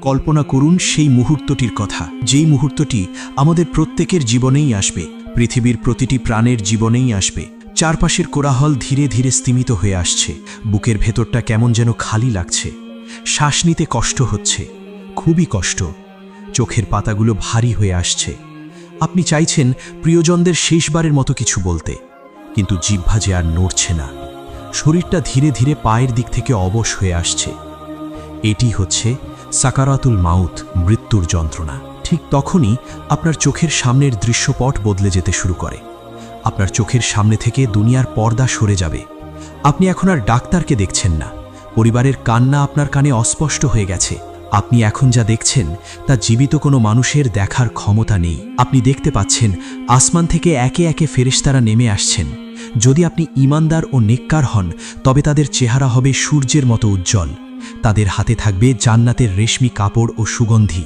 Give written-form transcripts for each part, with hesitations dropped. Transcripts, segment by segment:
কল্পনা করুন সেই মুহূর্তটির কথা, যেই মুহূর্তটি আমাদের প্রত্যেকের জীবনেই আসবে, পৃথিবীর প্রতিটি প্রাণের জীবনেই আসবে। চারপাশের কোলাহল ধীরে ধীরে স্তিমিত হয়ে আসছে, বুকের ভেতরটা কেমন যেন খালি লাগছে, শ্বাস নিতে কষ্ট হচ্ছে, খুবই কষ্ট, চোখের পাতাগুলো ভারী হয়ে আসছে। আপনি চাইছেন প্রিয়জনদের শেষবারের মতো কিছু বলতে, কিন্তু জিহ্বা যে আর নড়ছে না, শরীরটা ধীরে ধীরে পায়ের দিক থেকে অবশ হয়ে আসছে। এটি হচ্ছে সাকারাতুল মাউত, মৃত্যুর যন্ত্রণা। ঠিক তখনই আপনার চোখের সামনের দৃশ্যপট বদলে যেতে শুরু করে। আপনার চোখের সামনে থেকে দুনিয়ার পর্দা সরে যাবে। আপনি এখন আর ডাক্তারকে দেখছেন না, পরিবারের কান্না আপনার কানে অস্পষ্ট হয়ে গেছে। আপনি এখন যা দেখছেন তা জীবিত কোনো মানুষের দেখার ক্ষমতা নেই। আপনি দেখতে পাচ্ছেন আসমান থেকে একে একে ফেরেশতারা নেমে আসছেন। যদি আপনি ঈমানদার ও নেককার হন, তবে তাদের চেহারা হবে সূর্যের মতো উজ্জ্বল, তাদের হাতে থাকবে জান্নাতের রেশমি কাপড় ও সুগন্ধি।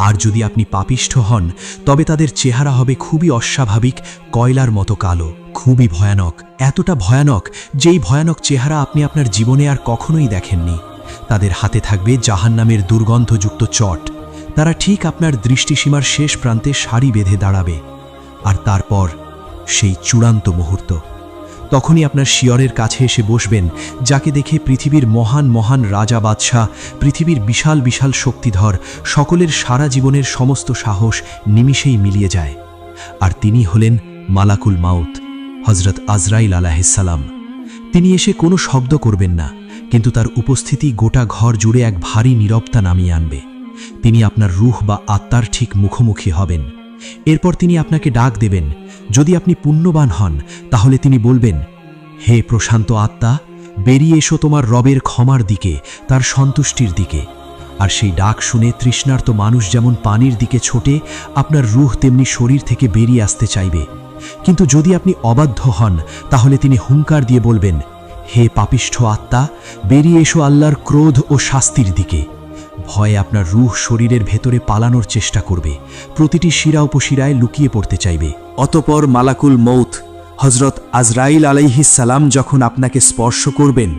আর যদি আপনি পাপিষ্ঠ হন, তবে তাদের চেহারা হবে খুবই অস্বাভাবিক, কয়লার মতো কালো, খুবই ভয়ানক, এতটা ভয়ানক যেই ভয়ানক চেহারা আপনি আপনার জীবনে আর কখনোই দেখেননি। তাদের হাতে থাকবে জাহান্নামের দুর্গন্ধযুক্ত চট। তারা ঠিক আপনার দৃষ্টিসীমার শেষ প্রান্তে সারি বেঁধে দাঁড়াবে। আর তারপর সেই চূড়ান্ত মুহূর্ত, তখনই আপনার শিয়রের কাছে এসে বসবেন, যাকে দেখে পৃথিবীর মহান মহান রাজা বাদশাহ, পৃথিবীর বিশাল বিশাল শক্তিধর, সকলের সারা জীবনের সমস্ত সাহস নিমিষেই মিলিয়ে যায়। আর তিনি হলেন মালাকুল মাউত, হজরত আজরাইল আলাইহিসসালাম। তিনি এসে কোনো শব্দ করবেন না, কিন্তু তার উপস্থিতি গোটা ঘর জুড়ে এক ভারী নীরবতা নামিয়ে আনবে। তিনি আপনার রূহ বা আত্মার ঠিক মুখোমুখি হবেন। এরপর তিনি আপনাকে ডাক দেবেন। যদি আপনি পুণ্যবান হন, তাহলে তিনি বলবেন, হে প্রশান্ত আত্মা, বেরিয়ে এসো তোমার রবের ক্ষমার দিকে, তার সন্তুষ্টির দিকে। আর সেই ডাক শুনে তৃষ্ণার্ত মানুষ যেমন পানির দিকে ছোটে, আপনার রূহ তেমনি শরীর থেকে বেরিয়ে আসতে চাইবে। কিন্তু যদি আপনি অবাধ্য হন, তাহলে তিনি হুঙ্কার দিয়ে বলবেন, হে পাপিষ্ঠ আত্মা, বেরিয়ে এসো আল্লাহর ক্রোধ ও শাস্তির দিকে। ভয়ে আপনার রূহ শরীরের ভেতরে পালানোর চেষ্টা করবে, প্রতিটি শিরা উপশিরায় লুকিয়ে পড়তে চাইবে। অতপর মালাকুল মৌত হজরত আজরাইল আলাইহিসসালাম যখন আপনাকে স্পর্শ করবেন,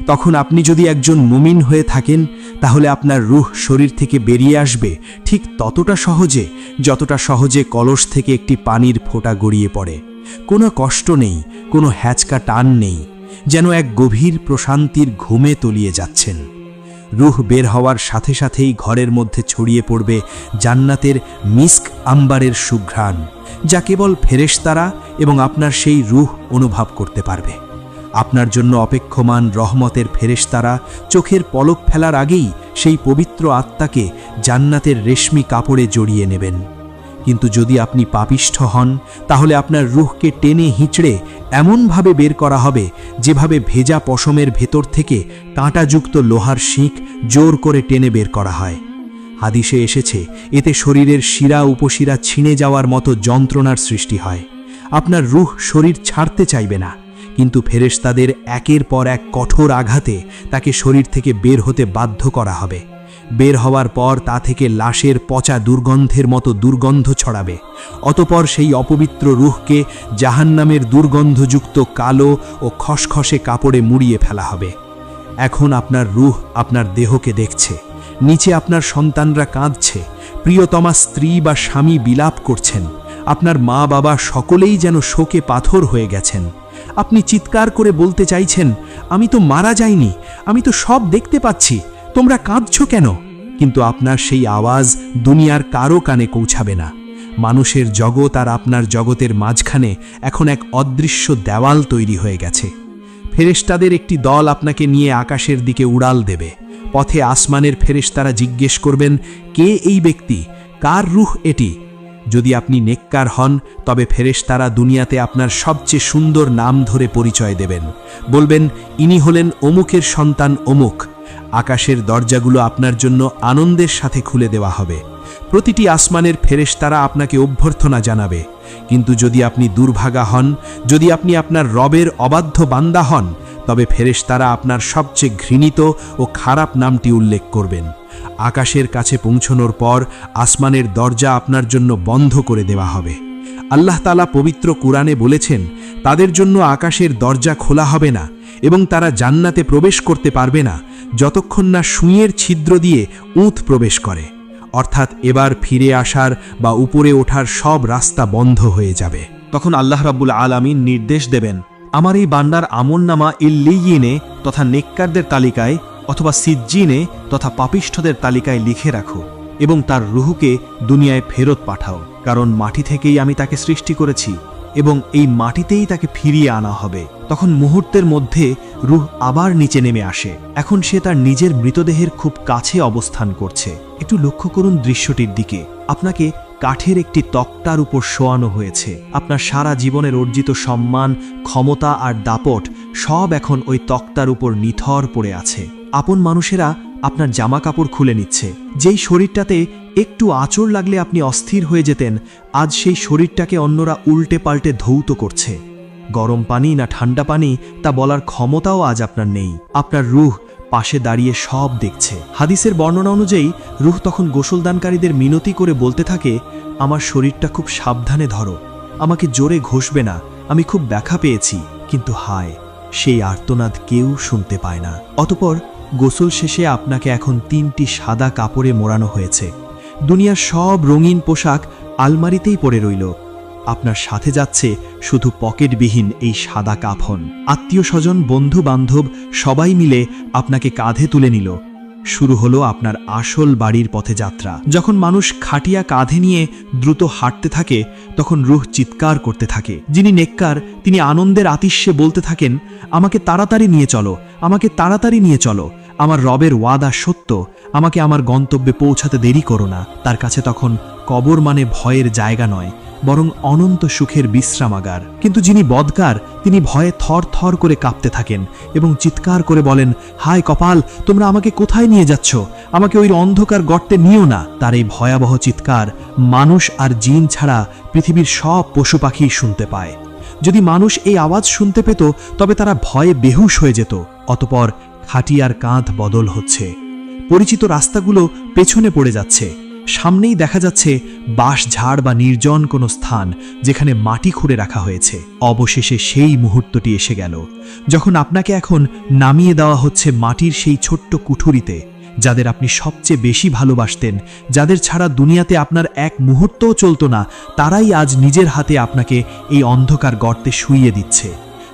তখন আপনি যদি একজন মুমিন হয়ে থাকেন, তাহলে আপনার রূহ শরীর থেকে বেরিয়ে আসবে ঠিক ততটা সহজে, যতটা সহজে কলস থেকে একটি পানির ফোঁটা গড়িয়ে পড়ে। কোনো কষ্ট নেই, কোনো হ্যাচকা টান নেই, যেন এক গভীর প্রশান্তির ঘুমে তলিয়ে যাচ্ছেন। রূহ বের হওয়ার সাথে সাথেই ঘরের মধ্যে ছড়িয়ে পড়বে জান্নাতের মিস্ক আম্বারের সুঘ্রাণ, যা কেবল ফেরেশতারা এবং আপনার সেই রূহ অনুভব করতে পারবে। আপনার জন্য অপেক্ষমান রহমতের ফেরেশতারা চোখের পলক ফেলার আগেই সেই পবিত্র আত্মাকে জান্নাতের রেশমি কাপড়ে জড়িয়ে নেবেন। কিন্তু যদি আপনি পাপিষ্ঠ হন, তাহলে আপনার রূহকে টেনে হিঁচড়ে এমনভাবে বের করা হবে, যেভাবে ভেজা পশমের ভেতর থেকে কাঁটাযুক্ত লোহার শিক জোর করে টেনে বের করা হয়। হাদিসে এসেছে, এতে শরীরের শিরা উপশিরা ছিঁড়ে যাওয়ার মতো যন্ত্রণার সৃষ্টি হয়। আপনার রূহ শরীর ছাড়তে চাইবে না, কিন্তু ফেরেশতাদের একের পর এক কঠোর আঘাতে তাকে শরীর থেকে বের হতে বাধ্য করা হবে। বের হওয়ার পর তা থেকে লাশের পচা দুর্গন্ধের মতো দুর্গন্ধ ছড়াবে। অতপর সেই অপবিত্র রূহকে জাহান্নামের দুর্গন্ধযুক্ত কালো ও খসখসে কাপড়ে মুড়িয়ে ফেলা হবে। এখন আপনার রূহ আপনার দেহকে দেখছে। নিচে আপনার সন্তানরা কাঁদছে, প্রিয়তমা স্ত্রী বা স্বামী বিলাপ করছেন, আপনার মা বাবা সকলেই যেন শোকে পাথর হয়ে গেছেন। আপনি চিৎকার করে বলতে চাইছেন, আমি তো মারা যাইনি, আমি তো সব দেখতে পাচ্ছি, তোমরা কাঁদছো কেন? কিন্তু আপনার সেই আওয়াজ দুনিয়ার কারো কানে পৌঁছাবে না। মানুষের জগৎ আর আপনার জগতের মাঝখানে এখন এক অদৃশ্য দেওয়াল তৈরি হয়ে গেছে। ফেরেশতাদের একটি দল আপনাকে নিয়ে আকাশের দিকে উড়াল দেবে। পথে আসমানের ফেরেশতারা জিজ্ঞেস করবেন, কে এই ব্যক্তি, কার রূহ এটি? যদি আপনি নেককার হন, তবে ফেরেশতারা দুনিয়াতে আপনার সবচেয়ে সুন্দর নাম ধরে পরিচয় দেবেন। বলবেন, ইনি হলেন অমুকের সন্তান অমুক। আকাশের দরজাগুলো আপনার জন্য আনন্দের সাথে খুলে দেওয়া হবে। প্রতিটি আসমানের ফেরেশতারা আপনাকে অভ্যর্থনা জানাবে। কিন্তু যদি আপনি দুর্ভাগা হন, যদি আপনি আপনার রবের অবাধ্য বান্দা হন, তবে ফেরেশতারা আপনার সবচেয়ে ঘৃণিত ও খারাপ নামটি উল্লেখ করবেন। আকাশের কাছে পৌঁছানোর পর আসমানের দরজা আপনার জন্য বন্ধ করে দেওয়া হবে। আল্লাহ তাআলা পবিত্র কুরআনে বলেছেন, তাদের জন্য আকাশের দরজা খোলা হবে না এবং তারা জান্নাতে প্রবেশ করতে পারবে না যতক্ষণ না সুঁইয়ের ছিদ্র দিয়ে উঁত প্রবেশ করে। অর্থাৎ এবার ফিরে আসার বা উপরে ওঠার সব রাস্তা বন্ধ হয়ে যাবে। তখন আল্লাহ রাব্বুল আলামিন নির্দেশ দেবেন, আমার এই বান্দার আমলনামা ইল্লিয়িনে তথা নেককারদের তালিকায় অথবা সিজ্জিনে তথা পাপিষ্ঠদের তালিকায় লিখে রাখো এবং তার রুহকে দুনিয়ায় ফেরত পাঠাও, কারণ মাটি থেকেই আমি তাকে সৃষ্টি করেছি এবং এই মাটিতেই তাকে ফিরিয়ে আনা হবে। তখন মুহূর্তের মধ্যে রুহ আবার নিচে নেমে আসে। এখন সে তার নিজের মৃতদেহের খুব কাছে অবস্থান করছে। একটু লক্ষ্য করুন দৃশ্যটির দিকে। আপনাকে কাঠের একটি তক্তার উপর শোয়ানো হয়েছে। আপনার সারা জীবনের অর্জিত সম্মান, ক্ষমতা আর দাপট সব এখন ওই তক্তার উপর নিথর পড়ে আছে। আপন মানুষেরা আপনার জামা কাপড় খুলে নিচ্ছে। যেই শরীরটাতে একটু আঁচড় লাগলে আপনি অস্থির হয়ে যেতেন, আজ সেই শরীরটাকে অন্যরা উল্টে পাল্টে ধৌত করছে। গরম পানি না ঠান্ডা পানি তা বলার ক্ষমতাও আজ আপনার নেই। আপনার রূহ পাশে দাঁড়িয়ে সব দেখছে। হাদিসের বর্ণনা অনুযায়ী রূহ তখন গোসলদানকারীদের মিনতি করে বলতে থাকে, আমার শরীরটা খুব সাবধানে ধরো, আমাকে জোরে ঘষবে না, আমি খুব ব্যথা পেয়েছি। কিন্তু হায়, সেই আর্তনাদ কেউ শুনতে পায় না। অতঃপর গোসল শেষে আপনাকে এখন 3টি সাদা কাপড়ে মোড়ানো হয়েছে। দুনিয়ার সব রঙিন পোশাক আলমারিতেই পড়ে রইল। আপনার সাথে যাচ্ছে শুধু পকেটবিহীন এই সাদা কাফন। আত্মীয় স্বজন, বন্ধু বান্ধব সবাই মিলে আপনাকে কাঁধে তুলে নিল। শুরু হলো আপনার আসল বাড়ির পথে যাত্রা। যখন মানুষ খাটিয়া কাঁধে নিয়ে দ্রুত হাঁটতে থাকে, তখন রূহ চিৎকার করতে থাকে। যিনি নেককার তিনি আনন্দের আতিশে বলতে থাকেন, আমাকে তাড়াতাড়ি নিয়ে চলো, আমাকে তাড়াতাড়ি নিয়ে চলো, আমার রবের ওয়াদা সত্য, আমাকে আমার গন্তব্যে পৌঁছাতে দেরি করো না। তার কাছে তখন কবর মানে ভয়ের জায়গা নয়, বরং অনন্ত সুখের বিশ্রামাগার। কিন্তু যিনি বদকার তিনি ভয়ে থর থর করে কাঁপতে থাকেন এবং চিৎকার করে বলেন, হায় কপাল, তোমরা আমাকে কোথায় নিয়ে যাচ্ছ? আমাকে ওই অন্ধকার গর্তে নিও না। তার এই ভয়াবহ চিৎকার মানুষ আর জিন ছাড়া পৃথিবীর সব পশু পাখি শুনতে পায়। যদি মানুষ এই আওয়াজ শুনতে পেত তবে তারা ভয়ে বেহুশ হয়ে যেত। অতঃপর খাটিয়ার কাঁধ বদল হচ্ছে। পরিচিত রাস্তাগুলো পেছনে পড়ে যাচ্ছে। সামনেই দেখা যাচ্ছে বাঁশঝাড় বা নির্জন কোনো স্থান যেখানে মাটি খুঁড়ে রাখা হয়েছে। অবশেষে সেই মুহূর্তটি এসে গেল যখন আপনাকে এখন নামিয়ে দেওয়া হচ্ছে মাটির সেই ছোট্ট কুঠুরিতে। যাদের আপনি সবচেয়ে বেশি ভালোবাসতেন, যাদের ছাড়া দুনিয়াতে আপনার এক মুহূর্তও চলত না, তারাই আজ নিজের হাতে আপনাকে এই অন্ধকার গর্তে শুইয়ে দিচ্ছে।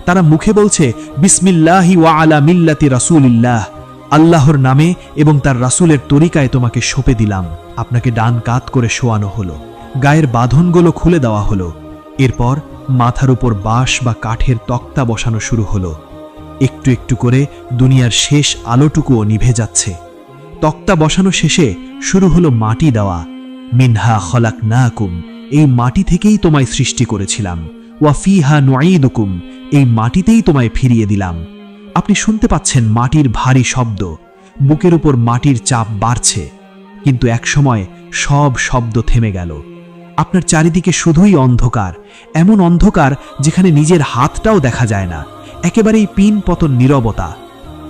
তারা মুখে বলছে, বিসমিল্লাহি ওয়া আলা মিল্লাতি রাসূলিল্লাহ, আল্লাহর নামে এবং তার রাসূলের তরিকায় তোমাকে সঁপে দিলাম। আপনাকে ডান কাত করে শোয়ানো হলো, গায়ের বাঁধনগুলো খুলে দেওয়া হলো। এরপর মাথার উপর বাঁশ বা কাঠের তক্তা বসানো শুরু হলো। একটু একটু করে দুনিয়ার শেষ আলোটুকুও নিভে যাচ্ছে। তক্তা বসানো শেষে শুরু হলো মাটি দেওয়া। মিনহা খলাকনাকুম, এই মাটি থেকেই তোমায় সৃষ্টি করেছিলাম। ওয়া ফিহা নুঈদুকুম, এই মাটিতেই তোমায় ফিরিয়ে দিলাম। আপনি শুনতে পাচ্ছেন মাটির ভারী শব্দ, বুকের উপর মাটির চাপ বাড়ছে। কিন্তু একসময় সব শব্দ থেমে গেল। আপনার চারিদিকে শুধুই অন্ধকার, এমন অন্ধকার যেখানে নিজের হাতটাও দেখা যায় না। একেবারেই পিন পতন নীরবতা।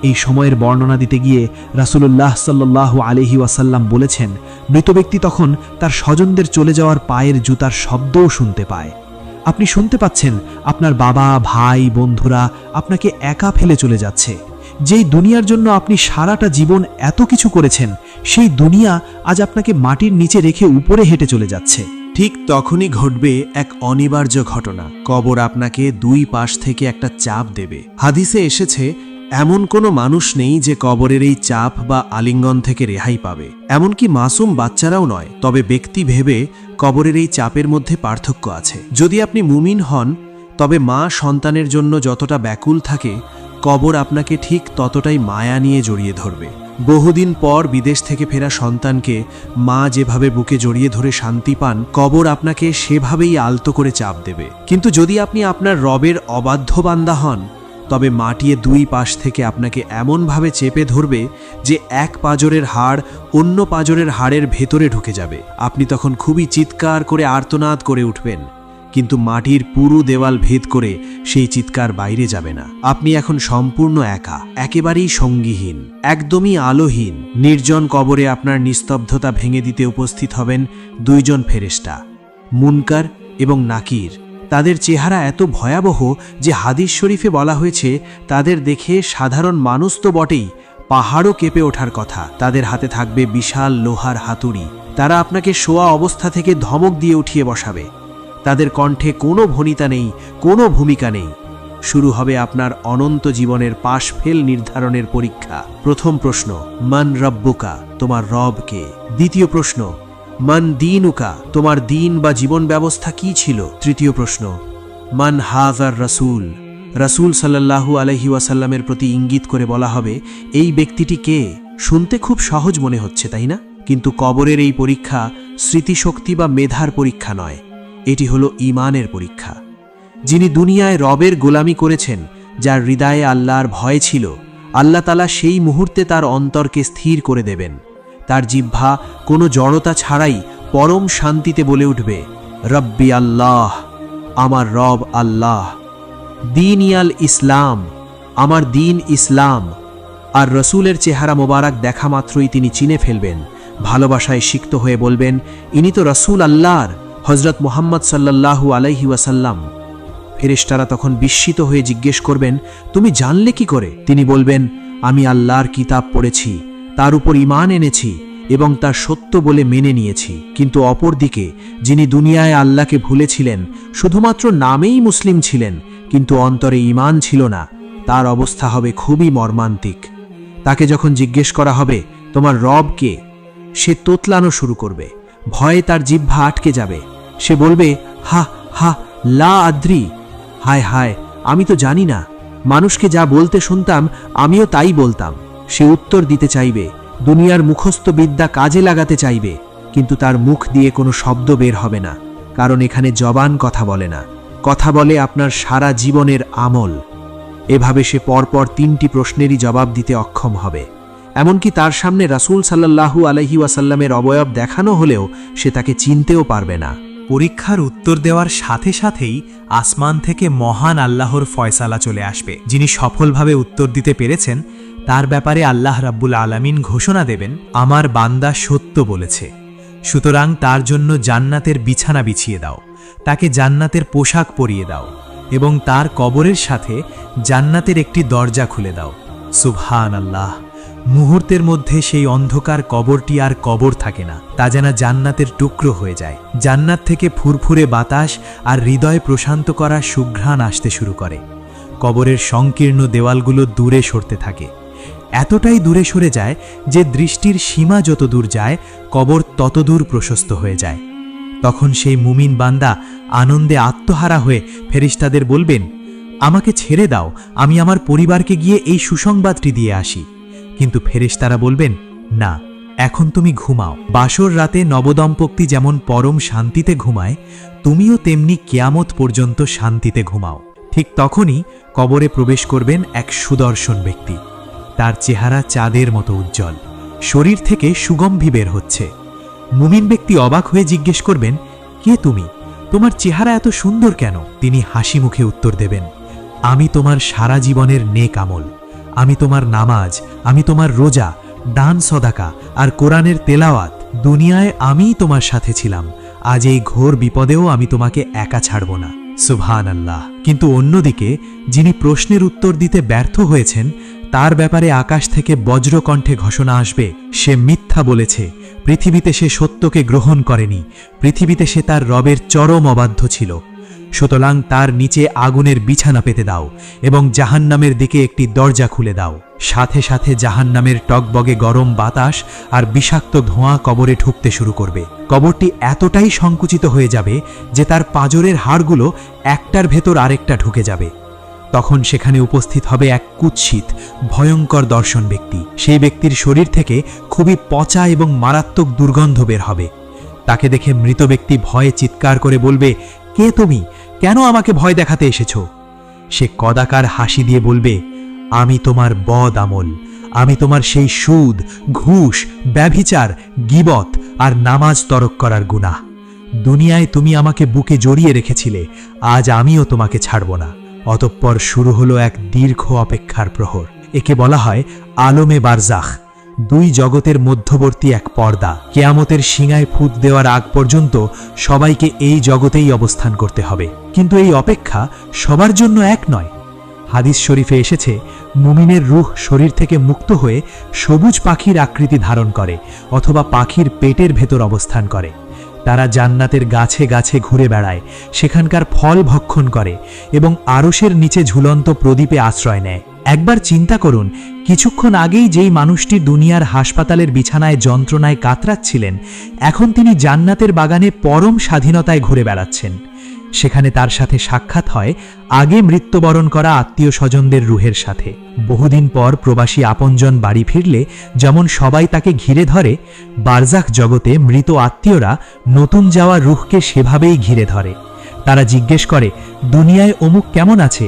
এই সময়ের বর্ণনা দিতে গিয়ে রাসূলুল্লাহ সাল্লাল্লাহু আলাইহি ওয়াসাল্লাম বলেছেন, মৃত ব্যক্তি তখন তার স্বজনদের চলে যাওয়ার পায়ের জুতার শব্দও শুনতে পায়। আপনি শুনতে পাচ্ছেন আপনার বাবা, ভাই, বন্ধুরা আপনাকে একা ফেলে চলে যাচ্ছে। যেই দুনিয়ার জন্য আপনি সারাটা জীবন এত কিছু করেছেন, সেই দুনিয়া আজ আপনাকে মাটির নিচে রেখে উপরে হেঁটে চলে যাচ্ছে। ঠিক তখনই ঘটবে এক অনিবার্য ঘটনা। কবর আপনাকে দুই পাশ থেকে একটা চাপ দেবে। হাদিসে এসেছে, এমন কোনো মানুষ নেই যে কবরের এই চাপ বা আলিঙ্গন থেকে রেহাই পাবে, এমনকি মাসুম বাচ্চারাও নয়। তবে ব্যক্তি ভেবে কবরের এই চাপের মধ্যে পার্থক্য আছে। যদি আপনি মুমিন হন, তবে মা সন্তানের জন্য যতটা ব্যাকুল থাকে, কবর আপনাকে ঠিক ততটাই মায়া নিয়ে জড়িয়ে ধরবে। বহুদিন পর বিদেশ থেকে ফেরা সন্তানকে মা যেভাবে বুকে জড়িয়ে ধরে শান্তি পান, কবর আপনাকে সেভাবেই আলতো করে চাপ দেবে। কিন্তু যদি আপনি আপনার রবের অবাধ্য বান্দা হন, তবে মাটিয়ে দুই পাশ থেকে আপনাকে এমনভাবে চেপে ধরবে যে এক পাঁজরের হাড় অন্য পাঁজরের হাড়ের ভেতরে ঢুকে যাবে। আপনি তখন খুবই চিৎকার করে আর্তনাদ করে উঠবেন, কিন্তু মাটির পুরো দেওয়াল ভেদ করে সেই চিৎকার বাইরে যাবে না। আপনি এখন সম্পূর্ণ একা, একেবারেই সঙ্গীহীন, একদমই আলোহীন। নির্জন কবরে আপনার নিস্তব্ধতা ভেঙে দিতে উপস্থিত হবেন দুইজন ফেরেশতা, মুনকার এবং নাকির। তাদের চেহারা এত ভয়াবহ যে হাদিস শরীফে বলা হয়েছে তাদের দেখে সাধারণ মানুষ তো বটেই, পাহাড়ও কেঁপে ওঠার কথা। তাদের হাতে থাকবে বিশাল লোহার হাতুড়ি। তারা আপনাকে শোয়া অবস্থা থেকে ধমক দিয়ে উঠিয়ে বসাবে। তাদের কণ্ঠে কোনো ভনিতা নেই, কোনো ভূমিকা নেই। শুরু হবে আপনার অনন্ত জীবনের পাশ ফেল নির্ধারণের পরীক্ষা। প্রথম প্রশ্ন, মান রব্বুকা, তোমার রব কে? দ্বিতীয় প্রশ্ন, মান দীনুকা, তোমার দিন বা জীবন ব্যবস্থা কি ছিল? তৃতীয় প্রশ্ন, মান হাজার রাসূল, রাসূল সাল্লাল্লাহু আলাইহি ওয়াসাল্লামের প্রতি ইঙ্গিত করে বলা হবে এই ব্যক্তিটি কে? শুনতে খুব সহজ মনে হচ্ছে, তাই না? কিন্তু কবরের এই পরীক্ষা স্মৃতিশক্তি বা মেধার পরীক্ষা নয়, এটি হলো ঈমানের পরীক্ষা। যিনি দুনিয়ায় রবের গোলামি করেছেন, যার হৃদয়ে আল্লাহর ভয় ছিল, আল্লাহ তাআলা সেই মুহূর্তে তার অন্তরকে স্থির করে দেবেন। তার জিহ্বা কোনো জড়তা ছাড়াই পরম শান্তিতে বলে উঠবে, রব্বি আল্লাহ, আমার রব আল্লাহ। দিন ইয়াল ইসলাম, আমার দিন ইসলাম। আর রসুলের চেহারা মোবারক দেখা মাত্রই তিনি চিনে ফেলবেন, ভালোবাসায় সিক্ত হয়ে বলবেন, ইনি তো রসুল আল্লাহর, হজরত মুহাম্মদ সাল্লাল্লাহু আলাইহি ওয়াসাল্লাম। ফেরেশতারা তখন বিস্মিত হয়ে জিজ্ঞেস করবেন, তুমি জানলে কি করে? তিনি বলবেন, আমি আল্লাহর কিতাব পড়েছি, তার উপর ঈমান এনেছি এবং তার সত্য বলে মেনে নিয়েছি। কিন্তু অপরদিকে যিনি দুনিয়ায় আল্লাহকে ভুলেছিলেন, শুধুমাত্র নামেই মুসলিম ছিলেন কিন্তু অন্তরে ঈমান ছিল না, তার অবস্থা হবে খুবই মর্মান্তিক। তাকে যখন জিজ্ঞেস করা হবে তোমার রব কে, সে তোতলানো শুরু করবে, ভয়ে তার জিহ্বা আটকে যাবে। সে বলবে, হা হা লা আদ্রি, হায় হায়, আমি তো জানি না। মানুষকে যা বলতে শুনতাম আমিও তাই বলতাম। সে উত্তর দিতে চাইবে, দুনিয়ার মুখস্থ বিদ্যা কাজে লাগাতে চাইবে, কিন্তু তার মুখ দিয়ে কোনো শব্দ বের হবে না, কারণ এখানে জবান কথা বলে না, কথা বলে আপনার সারা জীবনের আমল। এভাবে সে পরপর 3টি প্রশ্নেরই জবাব দিতে অক্ষম হবে। এমনকি তার সামনে রাসূল সাল্লাল্লাহু আলাইহি ওয়াসাল্লামের অবয়ব দেখানো হলেও সে তাকে চিনতেও পারবে না। পরীক্ষার উত্তর দেওয়ার সাথে সাথেই আসমান থেকে মহান আল্লাহর ফয়সালা চলে আসবে। যিনি সফলভাবে উত্তর দিতে পেরেছেন তার ব্যাপারে আল্লাহ রাব্বুল আলামিন ঘোষণা দেবেন, আমার বান্দা সত্য বলেছে, সুতরাং তার জন্য জান্নাতের বিছানা বিছিয়ে দাও, তাকে জান্নাতের পোশাক পরিয়ে দাও এবং তার কবরের সাথে জান্নাতের একটি দরজা খুলে দাও। সুবহানাল্লাহ! মুহূর্তের মধ্যে সেই অন্ধকার কবরটি আর কবর থাকে না, তা যেন জান্নাতের টুকরো হয়ে যায়। জান্নাত থেকে ফুরফুরে বাতাস আর হৃদয় প্রশান্ত করা সুঘ্রাণ আসতে শুরু করে। কবরের সংকীর্ণ দেওয়ালগুলো দূরে সরতে থাকে, এতটাই দূরে সরে যায় যে দৃষ্টির সীমা যত দূর যায় কবর তত দূর প্রশস্ত হয়ে যায়। তখন সেই মুমিন বান্দা আনন্দে আত্মহারা হয়ে ফেরেশতাদের বলবেন, আমাকে ছেড়ে দাও, আমি আমার পরিবারকে গিয়ে এই সুসংবাদটি দিয়ে আসি। কিন্তু ফেরেশতারা বলবেন, না, এখন তুমি ঘুমাও। বাসর রাতে নবদম্পতি যেমন পরম শান্তিতে ঘুমায়, তুমিও তেমনি কিয়ামত পর্যন্ত শান্তিতে ঘুমাও। ঠিক তখনই কবরে প্রবেশ করবেন এক সুদর্শন ব্যক্তি। তার চেহারা চাঁদের মতো উজ্জ্বল, শরীর থেকে সুগন্ধি বের হচ্ছে। মুমিন ব্যক্তি অবাক হয়ে জিজ্ঞেস করবেন, কে তুমি? তোমার চেহারা এত সুন্দর কেন? তিনি হাসি মুখে উত্তর দেবেন, আমি তোমার সারা জীবনের নেক আমল, আমি তোমার নামাজ, আমি তোমার রোজা, দান সদাকা আর কোরআনের তেলাওয়াত। দুনিয়ায় আমিই তোমার সাথে ছিলাম, আজ এই ঘোর বিপদেও আমি তোমাকে একা ছাড়ব না। সুবহানাল্লাহ! কিন্তু অন্যদিকে যিনি প্রশ্নের উত্তর দিতে ব্যর্থ হয়েছেন তার ব্যাপারে আকাশ থেকে বজ্রকণ্ঠে ঘোষণা আসবে, সে মিথ্যা বলেছে, পৃথিবীতে সে সত্যকে গ্রহণ করেনি, পৃথিবীতে সে তার রবের চরম অবাধ্য ছিল। সুতরাং তার নিচে আগুনের বিছানা পেতে দাও এবং জাহান্নামের দিকে একটি দরজা খুলে দাও। সাথে সাথে জাহান্নামের টকবগে গরম বাতাস আর বিষাক্ত ধোঁয়া কবরে ঢুকতে শুরু করবে। কবরটি এতটাই সংকুচিত হয়ে যাবে যে তার পাঁজরের হাড়গুলো একটার ভেতর আরেকটা ঢুকে যাবে। তখন সেখানে উপস্থিত হবে এক কুৎসিত ভয়ঙ্কর দর্শন ব্যক্তি। সেই ব্যক্তির শরীর থেকে খুবই পচা এবং মারাত্মক দুর্গন্ধ বের হবে। তাকে দেখে মৃত ব্যক্তি ভয়ে চিৎকার করে বলবে, কে তুমি? কেন আমাকে ভয় দেখাতে এসেছো? সে কদাকার হাসি দিয়ে বলবে, আমি তোমার বদ আমল, আমি তোমার সেই সুদ, ঘুষ, ব্যভিচার, গীবত আর নামাজ তরক করার গুনাহ। দুনিয়ায় তুমি আমাকে বুকে জড়িয়ে রেখেছিলে, আজ আমিও তোমাকে ছাড়ব না। অতঃপর শুরু হলো এক দীর্ঘ অপেক্ষার প্রহর। একে বলা হয় আলমে বারজাখ। দুই জগতের মধ্যবর্তী এক পর্দা। কিয়ামতের শিঙায় ফুৎ দেওয়ার আগ পর্যন্ত সবাইকে এই জগতেই অবস্থান করতে হবে, কিন্তু এই অপেক্ষা সবার জন্য এক নয়। হাদিস শরীফে এসেছে, মুমিনের রূহ শরীর থেকে মুক্ত হয়ে সবুজ পাখির আকৃতি ধারণ করে অথবা পাখির পেটের ভেতর অবস্থান করে। তারা জান্নাতের গাছে গাছে ঘুরে বেড়ায়, সেখানকার ফল ভক্ষণ করে এবং আরশের নিচে ঝুলন্ত প্রদীপে আশ্রয় নেয়। একবার চিন্তা করুন, কিছুক্ষণ আগেই যেই মানুষটি দুনিয়ার হাসপাতালের বিছানায় যন্ত্রণায় কাতরাচ্ছিলেন, এখন তিনি জান্নাতের বাগানে পরম স্বাধীনতায় ঘুরে বেড়াচ্ছেন। সেখানে তার সাথে সাক্ষাৎ হয় আগে মৃত্যুবরণ করা আত্মীয় স্বজনদের রুহের সাথে। বহুদিন পর প্রবাসী আপনজন বাড়ি ফিরলে যেমন সবাই তাকে ঘিরে ধরে, বারজাখ জগতে মৃত আত্মীয়রা নতুন যাওয়া রুহকে সেভাবেই ঘিরে ধরে। তারা জিজ্ঞেস করে, দুনিয়ায় অমুক কেমন আছে,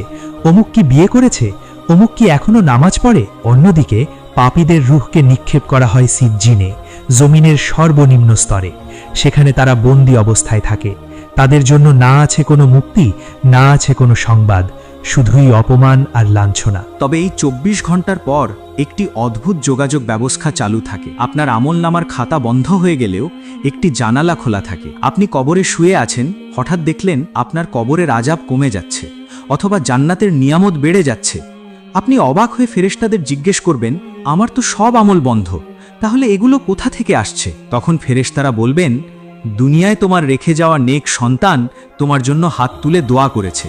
অমুক কি বিয়ে করেছে, অমুক কি এখনো নামাজ পড়ে। অন্যদিকে পাপীদের রুহকে নিক্ষেপ করা হয় সিজ্জিনে, জমিনের সর্বনিম্ন স্তরে। সেখানে তারা বন্দী অবস্থায় থাকে। তাদের জন্য না আছে কোনো মুক্তি, না আছে কোনো সংবাদ, শুধুই অপমান আর লাঞ্ছনা। তবে এই 24 ঘন্টার পর একটি অদ্ভুত যোগাযোগ ব্যবস্থা চালু থাকে। আপনার আমলনামার খাতা বন্ধ হয়ে গেলেও একটি জানালা খোলা থাকে। আপনি কবরে শুয়ে আছেন, হঠাৎ দেখলেন আপনার কবরের আযাব কমে যাচ্ছে অথবা জান্নাতের নিয়ামত বেড়ে যাচ্ছে। আপনি অবাক হয়ে ফেরেশতাদের জিজ্ঞেস করবেন, আমার তো সব আমল বন্ধ, তাহলে এগুলো কোথা থেকে আসছে? তখন ফেরেশতারা বলবেন, দুনিয়ায় তোমার রেখে যাওয়া নেক সন্তান তোমার জন্য হাত তুলে দোয়া করেছে,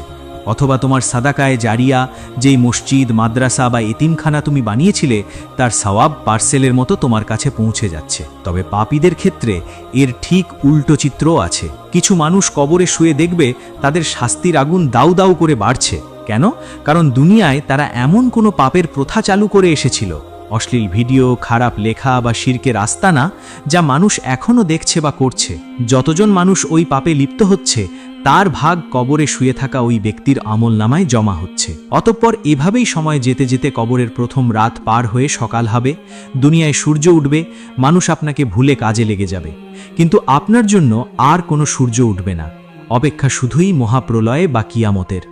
অথবা তোমার সাদাকায়ে জারিয়া, যেই মসজিদ, মাদ্রাসা বা এতিমখানা তুমি বানিয়েছিলে, তার সওয়াব পার্সেলের মতো তোমার কাছে পৌঁছে যাচ্ছে। তবে পাপীদের ক্ষেত্রে এর ঠিক উল্টো চিত্রও আছে। কিছু মানুষ কবরে শুয়ে দেখবে তাদের শাস্তির আগুন দাউ দাউ করে বাড়ছে। কেন? কারণ দুনিয়ায় তারা এমন কোনো পাপের প্রথা চালু করে এসেছিল, অশ্লীল ভিডিও, খারাপ লেখা বা শিরকের আস্তানা, যা মানুষ এখনও দেখছে বা করছে। যতজন মানুষ ওই পাপে লিপ্ত হচ্ছে, তার ভাগ কবরে শুয়ে থাকা ওই ব্যক্তির আমলনামায় জমা হচ্ছে। অতঃপর এভাবেই সময় যেতে যেতে কবরের প্রথম রাত পার হয়ে সকাল হবে, দুনিয়ায় সূর্য উঠবে, মানুষ আপনাকে ভুলে কাজে লেগে যাবে। কিন্তু আপনার জন্য আর কোনো সূর্য উঠবে না, অপেক্ষা শুধুই মহাপ্রলয়ে বা কিয়ামতের।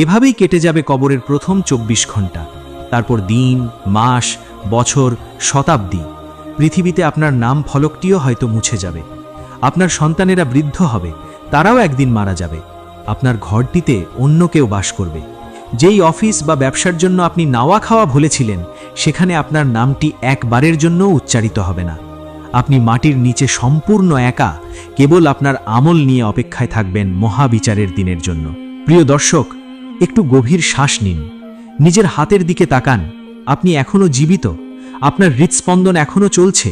এভাবেই কেটে যাবে কবরের প্রথম 24 ঘন্টা। তারপর দিন, মাস, বছর, শতাব্দী। পৃথিবীতে আপনার নাম ফলকটিও হয়তো মুছে যাবে। আপনার সন্তানেরা বৃদ্ধ হবে, তারাও একদিন মারা যাবে। আপনার ঘরটিতে অন্য কেউ বাস করবে। যেই অফিস বা ব্যবসার জন্য আপনি নাওয়া খাওয়া ভুলেছিলেন, সেখানে আপনার নামটি একবারের জন্য উচ্চারিত হবে না। আপনি মাটির নিচে সম্পূর্ণ একা, কেবল আপনার আমল নিয়ে অপেক্ষায় থাকবেন মহাবিচারের দিনের জন্য। প্রিয় দর্শক, একটু গভীর শ্বাস নিন, নিজের হাতের দিকে তাকান। আপনি এখনো জীবিত, আপনার হৃৎস্পন্দন এখনো চলছে,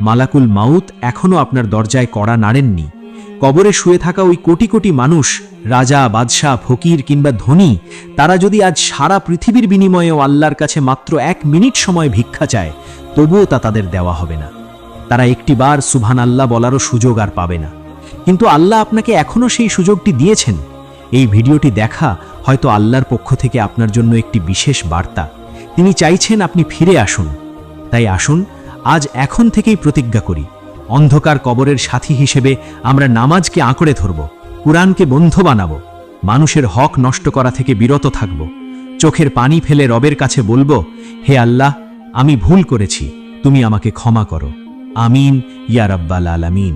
মালাকুল মাউত এখনো আপনার দরজায় কড়া নাড়েননি। কবরে শুয়ে থাকা ওই কোটি কোটি মানুষ, রাজা, বাদশাহ, ফকির কিংবা ধনী, তারা যদি আজ সারা পৃথিবীর বিনিময়েও আল্লাহর কাছে মাত্র 1 মিনিট সময় ভিক্ষা চায়, তবুও তা তাদের দেওয়া হবে না। তারা একটিবার সুবহানাল্লাহ বলারও সুযোগ আর পাবে না। কিন্তু আল্লাহ আপনাকে এখনো সেই সুযোগটি দিয়েছেন। এই ভিডিওটি দেখা হয়তো আল্লাহর পক্ষ থেকে আপনার জন্য একটি বিশেষ বার্তা। তিনি চাইছেন আপনি ফিরে আসুন। তাই আসুন, আজ এখন থেকেই প্রতিজ্ঞা করি, অন্ধকার কবরের সাথী হিসেবে আমরা নামাজকে আঁকড়ে ধরব, কুরআনকে বন্ধু বানাবো, মানুষের হক নষ্ট করা থেকে বিরত থাকব, চোখের পানি ফেলে রবের কাছে বলবো, হে আল্লাহ, আমি ভুল করেছি, তুমি আমাকে ক্ষমা করো। আমিন ইয়া রাব্বাল আলামিন।